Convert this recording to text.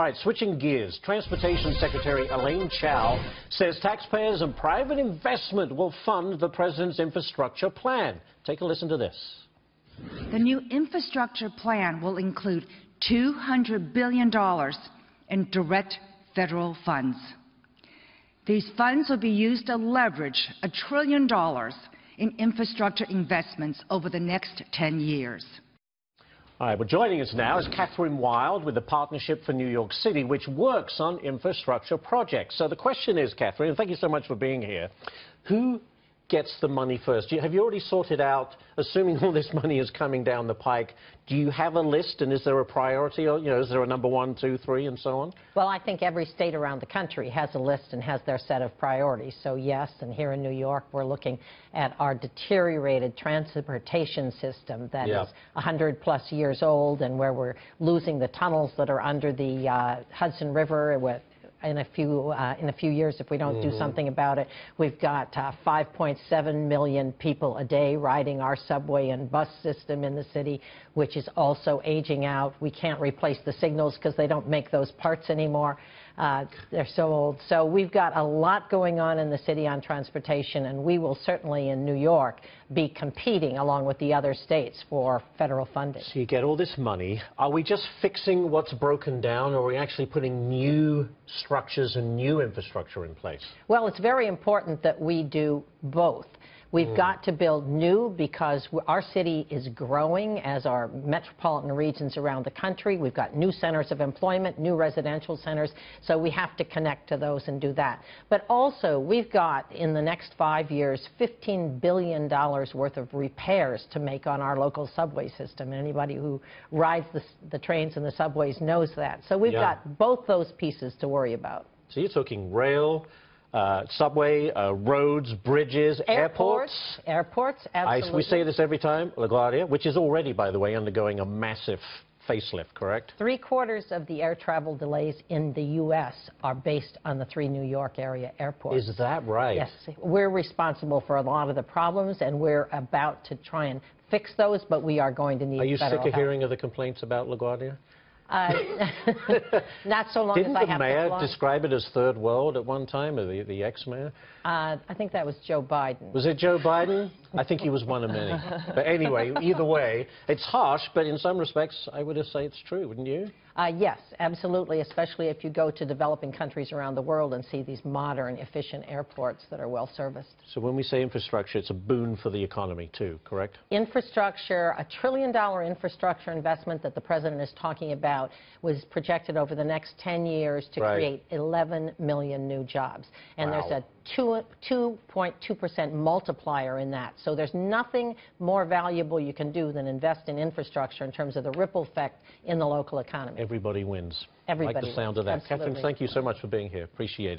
All right, switching gears. Transportation Secretary Elaine Chao says taxpayers and private investment will fund the president's infrastructure plan. Take a listen to this. The new infrastructure plan will include $200 billion in direct federal funds. These funds will be used to leverage $1 trillion in infrastructure investments over the next 10 years. All right, well, joining us now is Kathryn Wylde with the Partnership for New York City, which works on infrastructure projects. So the question is, Kathryn, and thank you so much for being here, who gets the money first? Have you already sorted out, assuming all this money is coming down the pike, do you have a list, and is there a priority, or, is there a number 1, 2, 3, and so on? Well, I think every state around the country has a list and has their set of priorities. So yes, and here in New York, we're looking at our deteriorated transportation system that is 100+ years old, and where we're losing the tunnels that are under the Hudson River in a few years if we don't do something about it. We've got 5.7 million people a day riding our subway and bus system in the city, which is also aging out. We can't replace the signals because they don't make those parts anymore. They're so old. So we've got a lot going on in the city on transportation, and we will certainly in New York be competing along with the other states for federal funding. So you get all this money. Are we just fixing what's broken down, or are we actually putting new structures and new infrastructure in place? Well, it's very important that we do both. We've got to build new because our city is growing as our metropolitan regions around the country. We've got new centers of employment, new residential centers, so we have to connect to those and do that. But also, we've got, in the next 5 years, $15 billion worth of repairs to make on our local subway system. Anybody who rides the trains and the subways knows that. So we've got both those pieces to worry about. So you're talking rail, subway, roads, bridges, airports. Airports, absolutely. We say this every time, LaGuardia, which is already, by the way, undergoing a massive facelift, correct? 3/4 of the air travel delays in the U.S. are based on the 3 New York area airports. Is that right? Yes. We're responsible for a lot of the problems, and we're about to try and fix those, but we are going to need federal help. Are you sick of hearing of the complaints about LaGuardia? Not so long Didn't as I have to fly. Didn't the mayor describe it as third world at one time, or the ex-mayor? I think that was Joe Biden. Was it Joe Biden? I think he was one of many. But anyway, either way, it's harsh, but in some respects, I would say it's true, wouldn't you? Yes, absolutely, especially if you go to developing countries around the world and see these modern, efficient airports that are well-serviced. So when we say infrastructure, it's a boon for the economy, too, correct? Infrastructure, $1 trillion infrastructure investment that the president is talking about was projected over the next 10 years to create 11 million new jobs. And there's a 2.2% multiplier in that. So there's nothing more valuable you can do than invest in infrastructure in terms of the ripple effect in the local economy. Everybody wins. Everybody like the sound of that. Absolutely. Kathryn, thank you so much for being here. Appreciate it.